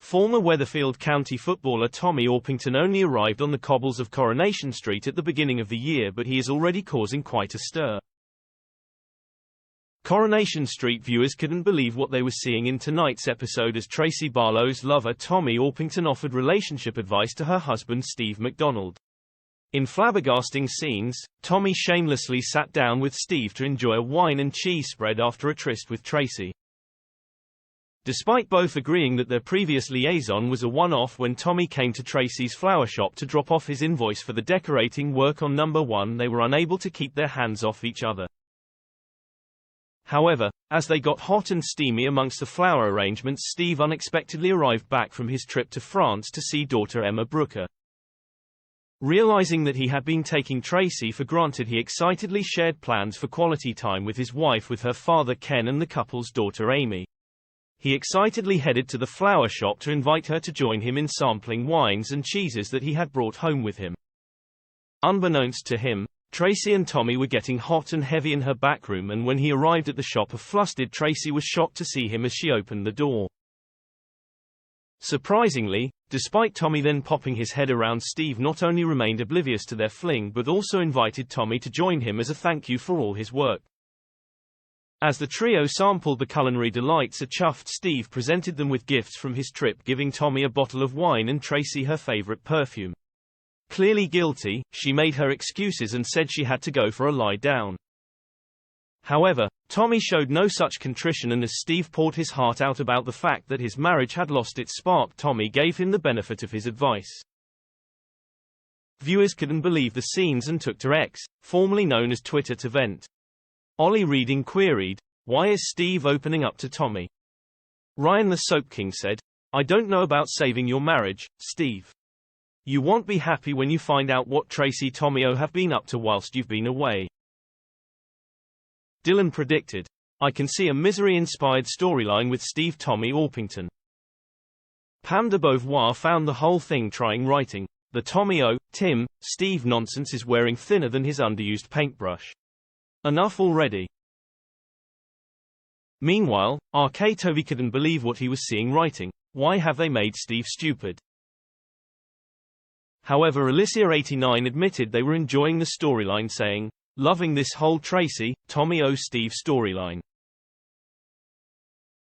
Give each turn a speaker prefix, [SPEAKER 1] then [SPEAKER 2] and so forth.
[SPEAKER 1] Former Weatherfield County footballer Tommy Orpington only arrived on the cobbles of Coronation Street at the beginning of the year, but he is already causing quite a stir. Coronation Street viewers couldn't believe what they were seeing in tonight's episode as Tracy Barlow's lover Tommy Orpington offered relationship advice to her husband Steve McDonald. In flabbergasting scenes, Tommy shamelessly sat down with Steve to enjoy a wine and cheese spread after a tryst with Tracy. Despite both agreeing that their previous liaison was a one-off, when Tommy came to Tracy's flower shop to drop off his invoice for the decorating work on number 1, they were unable to keep their hands off each other. However, as they got hot and steamy amongst the flower arrangements, Steve unexpectedly arrived back from his trip to France to see daughter Emma Brooker. Realizing that he had been taking Tracy for granted, he excitedly shared plans for quality time with his wife, with her father Ken and the couple's daughter Amy. He excitedly headed to the flower shop to invite her to join him in sampling wines and cheeses that he had brought home with him. Unbeknownst to him, Tracy and Tommy were getting hot and heavy in her back room, and when he arrived at the shop, a flustered Tracy was shocked to see him as she opened the door. Surprisingly, despite Tommy then popping his head around, Steve not only remained oblivious to their fling but also invited Tommy to join him as a thank you for all his work. As the trio sampled the culinary delights, a chuffed Steve presented them with gifts from his trip, giving Tommy a bottle of wine and Tracy her favorite perfume. Clearly guilty, she made her excuses and said she had to go for a lie down. However, Tommy showed no such contrition, and as Steve poured his heart out about the fact that his marriage had lost its spark, Tommy gave him the benefit of his advice. Viewers couldn't believe the scenes and took to X, formerly known as Twitter, to vent. Ollie Reading queried, "Why is Steve opening up to Tommy?" Ryan the Soap King said, "I don't know about saving your marriage, Steve. You won't be happy when you find out what Tracy Tommy have been up to whilst you've been away." Dylan predicted, "I can see a misery-inspired storyline with Steve Tommy Orpington." Pam de Beauvoir found the whole thing trying writing. The Tommy Tim Steve nonsense is wearing thinner than his underused paintbrush. Enough already. Meanwhile, RK Tovey couldn't believe what he was seeing writing. Why have they made Steve stupid? However, Alicia89 admitted they were enjoying the storyline, saying, "Loving this whole Tracy, Tommy Steve storyline.